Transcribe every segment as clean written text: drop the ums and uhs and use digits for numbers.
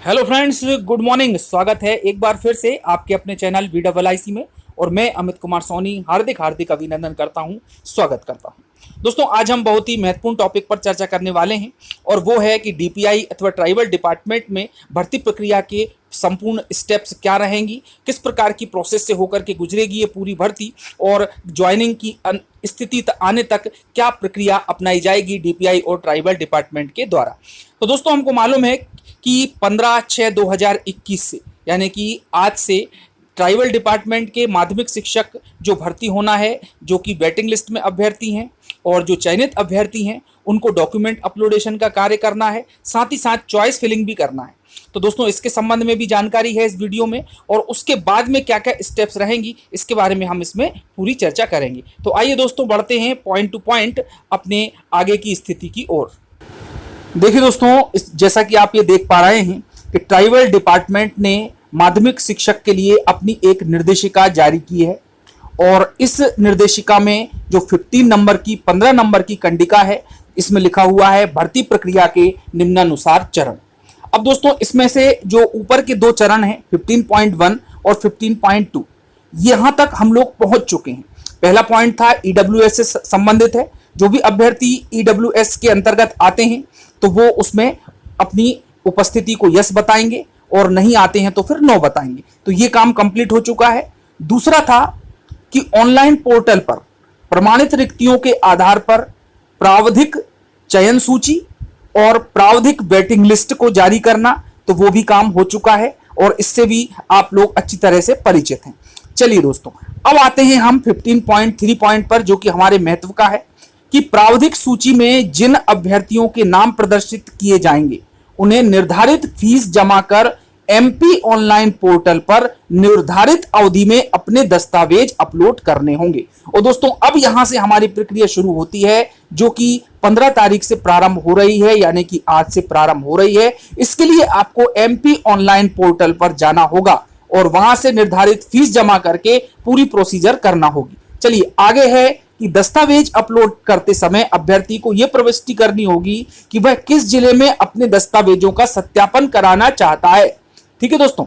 Hello friends, good morning. स्वागत है एक बार फिर से आपके अपने चैनल VIIC में। और मैं अमित कुमार सोनी हार्दिक हार्दिक अभिनंदन करता हूं, स्वागत करता हूं। दोस्तों, आज हम बहुत ही महत्वपूर्ण टॉपिक पर चर्चा करने वाले हैं और वो है कि DPI अथवा ट्राइबल डिपार्टमेंट में भर्ती प्रक्रिया के संपूर्ण स्टेप्स क्या रहेंगी, किस प्रकार की प्रोसेस से होकर के गुजरेगी ये पूरी भर्ती, और ज्वाइनिंग की स्थिति आने तक क्या प्रक्रिया अपनाई जाएगी DPI और ट्राइबल डिपार्टमेंट के द्वारा। तो दोस्तों, हमको मालूम है कि 15/6/2021 से यानी कि आज से ट्राइबल डिपार्टमेंट के माध्यमिक शिक्षक जो भर्ती होना है, जो कि वेटिंग लिस्ट में अभ्यर्थी हैं और जो चयनित अभ्यर्थी हैं, उनको डॉक्यूमेंट अपलोडेशन का कार्य करना है, साथ ही साथ चॉइस फिलिंग भी करना है। तो दोस्तों, इसके संबंध में भी जानकारी है इस वीडियो में, और उसके बाद में क्या क्या स्टेप्स रहेंगी इसके बारे में हम इसमें पूरी चर्चा करेंगे। तो आइए दोस्तों, बढ़ते हैं पॉइंट टू पॉइंट अपने आगे की स्थिति की ओर। देखिए दोस्तों, जैसा कि आप ये देख पा रहे हैं कि ट्राइबल डिपार्टमेंट ने माध्यमिक शिक्षक के लिए अपनी एक निर्देशिका जारी की है, और इस निर्देशिका में जो 15 नंबर की कंडिका है, इसमें लिखा हुआ है भर्ती प्रक्रिया के निम्नानुसार चरण। अब दोस्तों, इसमें से जो ऊपर के दो चरण हैं 15.1 और 15.2, यहां तक हम लोग पहुंच चुके हैं। पहला पॉइंट था EWS से संबंधित है। जो भी अभ्यर्थी EWS के अंतर्गत आते हैं तो वो उसमें अपनी उपस्थिति को यस बताएंगे, और नहीं आते हैं तो फिर नो बताएंगे। तो ये काम कंप्लीट हो चुका है। दूसरा था कि ऑनलाइन पोर्टल पर प्रमाणित रिक्तियों के आधार पर प्रावधिक चयन सूची और प्रावधिक वेटिंग लिस्ट को जारी करना, तो वो भी काम हो चुका है और इससे भी आप लोग अच्छी तरह से परिचित हैं। चलिए दोस्तों, अब आते हैं हम 15.3 पॉइंट पर, जो कि हमारे महत्व का है कि प्रावधिक सूची में जिन अभ्यर्थियों के नाम प्रदर्शित किए जाएंगे उन्हें निर्धारित फीस जमा कर MP ऑनलाइन पोर्टल पर निर्धारित अवधि में अपने दस्तावेज अपलोड करने होंगे। और दोस्तों, अब यहां से हमारी प्रक्रिया शुरू होती है, जो कि 15 तारीख से प्रारंभ हो रही है, यानी कि आज से प्रारंभ हो रही है। इसके लिए आपको MP ऑनलाइन पोर्टल पर जाना होगा और वहां से निर्धारित फीस जमा करके पूरी प्रोसीजर करना होगी। चलिए आगे है कि दस्तावेज अपलोड करते समय अभ्यर्थी को यह प्रविष्टि करनी होगी कि वह किस जिले में अपने दस्तावेजों का सत्यापन कराना चाहता है। ठीक है दोस्तों,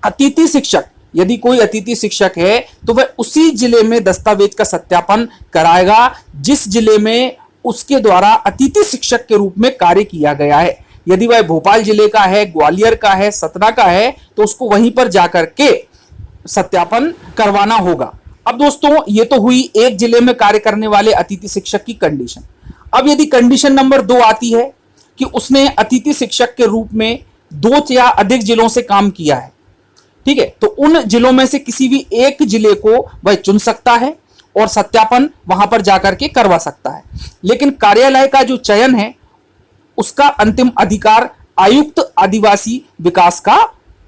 अतिथि शिक्षक, यदि कोई अतिथि शिक्षक है तो वह उसी जिले में दस्तावेज का सत्यापन कराएगा जिस जिले में उसके द्वारा अतिथि शिक्षक के रूप में कार्य किया गया है। यदि वह भोपाल जिले का है, ग्वालियर का है, सतना का है, तो उसको वहीं पर जाकर के सत्यापन करवाना होगा। अब दोस्तों, ये तो हुई एक जिले में कार्य करने वाले अतिथि शिक्षक की कंडीशन। अब यदि कंडीशन नंबर 2 आती है कि उसने अतिथि शिक्षक के रूप में 2 या अधिक जिलों से काम किया है, ठीक है, तो उन जिलों में से किसी भी एक जिले को वह चुन सकता है और सत्यापन वहां पर जाकर के करवा सकता है। लेकिन कार्यालय का जो चयन है उसका अंतिम अधिकार आयुक्त आदिवासी विकास का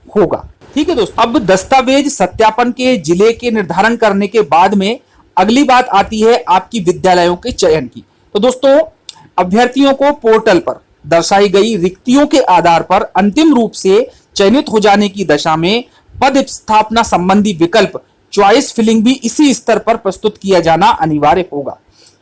होगा। ठीक है दोस्तों, अब दस्तावेज सत्यापन के जिले के निर्धारण करने के बाद में अगली बात आती है आपकी विद्यालयों के चयन की। तो दोस्तों, अभ्यर्थियों को पोर्टल पर दर्शाई गई रिक्तियों के आधार पर अंतिम रूप से चयनित हो जाने की दशा में पद स्थापना संबंधी विकल्प चॉइस फिलिंग भी इसी स्तर पर प्रस्तुत किया जाना अनिवार्य होगा।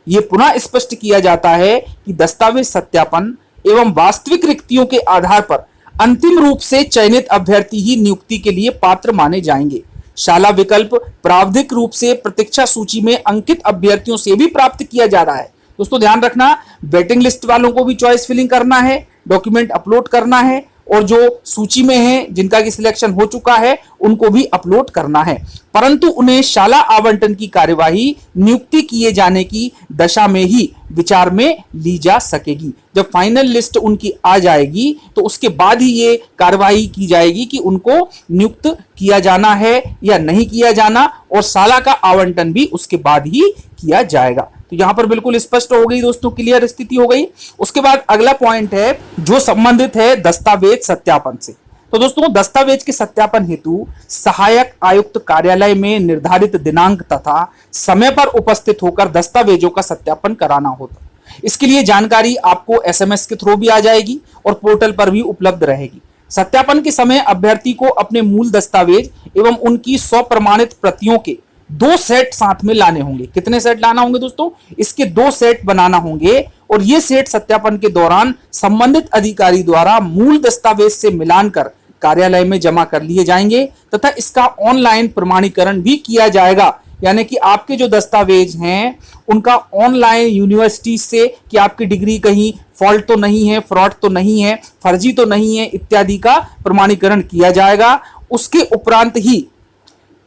यह पुनः स्पष्ट किया जाता है कि दस्तावेज सत्यापन एवं वास्तविक रिक्तियों के आधार पर अंतिम रूप से चयनित अभ्यर्थी ही नियुक्ति के लिए पात्र माने जाएंगे। शाला विकल्प प्रावधिक रूप से प्रतीक्षा सूची में अंकित अभ्यर्थियों से भी प्राप्त किया जा रहा है। दोस्तों ध्यान रखना, वेटिंग लिस्ट वालों को भी चॉइस फिलिंग करना है, डॉक्यूमेंट अपलोड करना है, और जो सूची में है जिनका की सिलेक्शन हो चुका है उनको भी अपलोड करना है, परंतु उन्हें शाला आवंटन की कार्यवाही नियुक्ति किए जाने की दशा में ही विचार में ली जा सकेगी। जब फाइनल लिस्ट उनकी आ जाएगी तो उसके बाद ही ये कार्यवाही की जाएगी कि उनको नियुक्त किया जाना है या नहीं किया जाना, और शाला का आवंटन भी उसके बाद ही किया जाएगा। तो यहां पर बिल्कुल स्पष्ट हो गई दोस्तों, क्लियर स्थिति हो गई। उसके बाद अगला पॉइंट है जो संबंधित है दस्तावेज सत्यापन से। तो दोस्तों, दस्तावेज के सत्यापन हेतु सहायक आयुक्त कार्यालय में निर्धारित दिनांक तथा समय पर उपस्थित होकर दस्तावेजों का सत्यापन कराना होता। इसके लिए जानकारी आपको SMS के थ्रू भी आ जाएगी और पोर्टल पर भी उपलब्ध रहेगी। सत्यापन के समय अभ्यर्थी को अपने मूल दस्तावेज एवं उनकी स्वप्रमाणित प्रतियों के 2 सेट साथ में लाने होंगे। कितने सेट लाना होंगे दोस्तों? इसके 2 सेट बनाना होंगे और ये सेट सत्यापन के दौरान संबंधित अधिकारी द्वारा मूल दस्तावेज से मिलान कर कार्यालय में जमा कर लिए जाएंगे तथा इसका ऑनलाइन प्रमाणीकरण भी किया जाएगा। यानी कि आपके जो दस्तावेज हैं उनका ऑनलाइन यूनिवर्सिटी से कि आपकी डिग्री कहीं फॉल्ट तो नहीं है, फ्रॉड तो नहीं है, फर्जी तो नहीं है इत्यादि का प्रमाणीकरण किया जाएगा। उसके उपरांत ही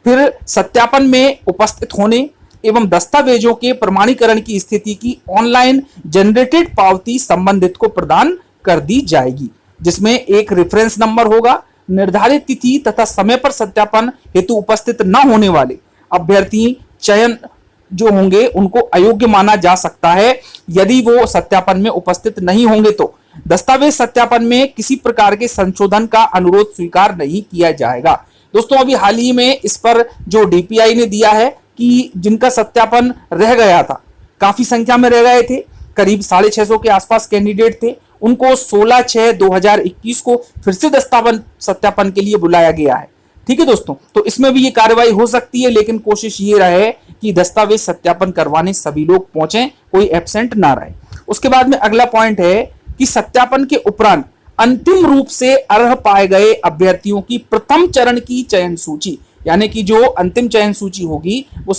फिर सत्यापन में उपस्थित होने एवं दस्तावेजों के प्रमाणीकरण की स्थिति की ऑनलाइन जनरेटेड पावती संबंधित को प्रदान कर दी जाएगी, जिसमें एक रेफरेंस नंबर होगा। निर्धारित तिथि तथा समय पर सत्यापन हेतु उपस्थित न होने वाले अभ्यर्थी चयन जो होंगे उनको अयोग्य माना जा सकता है यदि वो सत्यापन में उपस्थित नहीं होंगे तो दस्तावेज सत्यापन में किसी प्रकार के संशोधन का अनुरोध स्वीकार नहीं किया जाएगा। दोस्तों अभी हाल ही में इस पर जो डीपीआई ने दिया है कि जिनका सत्यापन रह गया था, काफी संख्या में रह गए थे, करीब 650 के आसपास कैंडिडेट थे, उनको 16/6/2021 को फिर से दस्तावेज सत्यापन के लिए बुलाया गया है। ठीक है दोस्तों, तो इसमें भी ये कार्रवाई हो सकती है, लेकिन कोशिश ये रहे कि दस्तावेज सत्यापन करवाने सभी लोग पहुंचे, कोई एब्सेंट ना रहे। उसके बाद में अगला पॉइंट है कि सत्यापन के उपरांत अंतिम रूप से अर्ह पाए गए अभ्यर्थियों की प्रथम चरण की चयन सूची, यानी कि जो अंतिम चयन सूची होगी वो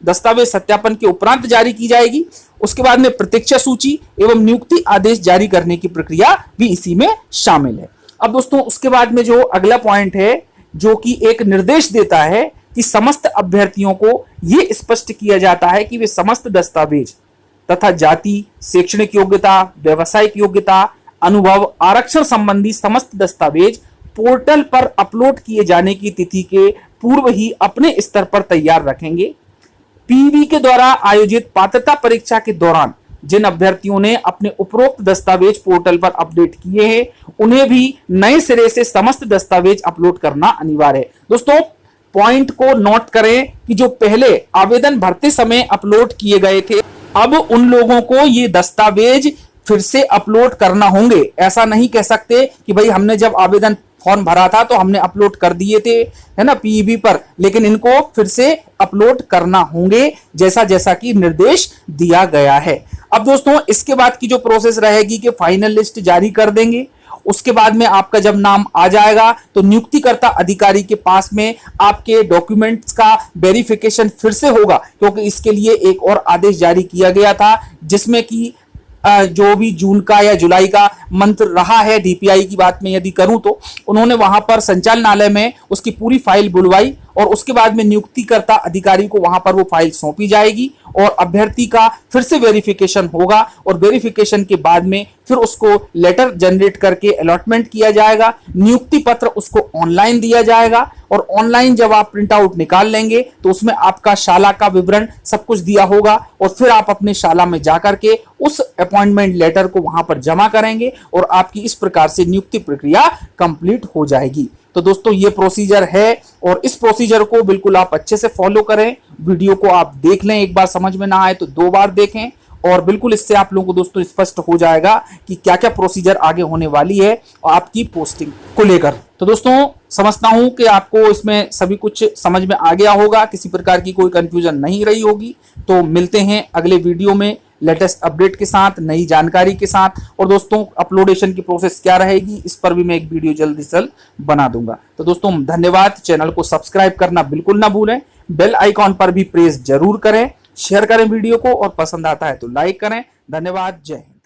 दस्तावेज सत्यापन के उपरांत जारी की जाएगी। उसके बाद में प्रतीक्षा सूची एवं नियुक्ति आदेश जारी करने की प्रक्रिया भी इसी में शामिल है। अब दोस्तों उसके बाद में जो अगला पॉइंट है जो कि एक निर्देश देता है कि समस्त अभ्यर्थियों को यह स्पष्ट किया जाता है कि वे समस्त दस्तावेज तथा जाति, शैक्षणिक योग्यता, व्यावसायिक योग्यता, अनुभव, आरक्षण संबंधी समस्त दस्तावेज पोर्टल पर अपलोड किए जाने की तिथि के पूर्व ही अपने स्तर पर तैयार रखेंगे। पीवी के द्वारा आयोजित पात्रता परीक्षा के दौरान जिन अभ्यर्थियों ने अपने उपरोक्त दस्तावेज पोर्टल पर अपडेट किए हैं उन्हें भी नए सिरे से समस्त दस्तावेज अपलोड करना अनिवार्य है। दोस्तों पॉइंट को नोट करें कि जो पहले आवेदन भरते समय अपलोड किए गए थे, अब उन लोगों को ये दस्तावेज फिर से अपलोड करना होंगे। ऐसा नहीं कह सकते कि भाई हमने जब आवेदन फॉर्म भरा था तो हमने अपलोड कर दिए थे, है ना, पीईबी पर, लेकिन इनको फिर से अपलोड करना होंगे जैसा जैसा कि निर्देश दिया गया है। अब दोस्तों इसके बाद की जो प्रोसेस रहेगी कि फाइनल लिस्ट जारी कर देंगे। उसके बाद में आपका जब नाम आ जाएगा तो नियुक्तिकर्ता अधिकारी के पास में आपके डॉक्यूमेंट्स का वेरिफिकेशन फिर से होगा, क्योंकि इसके लिए एक और आदेश जारी किया गया था जिसमें कि जो भी जून का या जुलाई का मंथ रहा है, डीपीआई की बात में यदि करूं तो उन्होंने वहां पर संचालनालय में उसकी पूरी फाइल बुलवाई और उसके बाद में नियुक्तिकर्ता अधिकारी को वहां पर वो फाइल सौंपी जाएगी और अभ्यर्थी का फिर से वेरिफिकेशन होगा और वेरिफिकेशन के बाद में फिर उसको लेटर जनरेट करके अलॉटमेंट किया जाएगा। नियुक्ति पत्र उसको ऑनलाइन दिया जाएगा और ऑनलाइन जब आप प्रिंट आउट निकाल लेंगे तो उसमें आपका शाला का विवरण सब कुछ दिया होगा और फिर आप अपने शाला में जाकर के उस अपॉइंटमेंट लेटर को वहां पर जमा करेंगे और आपकी इस प्रकार से नियुक्ति प्रक्रिया कंप्लीट हो जाएगी। तो दोस्तों ये प्रोसीजर है और इस प्रोसीजर को बिल्कुल आप अच्छे से फॉलो करें। वीडियो को आप देख लें, एक बार समझ में ना आए तो 2 बार देखें और बिल्कुल इससे आप लोगों को दोस्तों स्पष्ट हो जाएगा कि क्या क्या प्रोसीजर आगे होने वाली है और आपकी पोस्टिंग को लेकर। तो दोस्तों समझता हूं कि आपको इसमें सभी कुछ समझ में आ गया होगा, किसी प्रकार की कोई कंफ्यूजन नहीं रही होगी। तो मिलते हैं अगले वीडियो में लेटेस्ट अपडेट के साथ, नई जानकारी के साथ। और दोस्तों अपलोडेशन की प्रोसेस क्या रहेगी इस पर भी मैं एक वीडियो जल्दी से जल्द बना दूंगा। तो दोस्तों धन्यवाद। चैनल को सब्सक्राइब करना बिल्कुल ना भूलें, बेल आइकॉन पर भी प्रेस जरूर करें, शेयर करें वीडियो को और पसंद आता है तो लाइक करें। धन्यवाद, जय हिंद।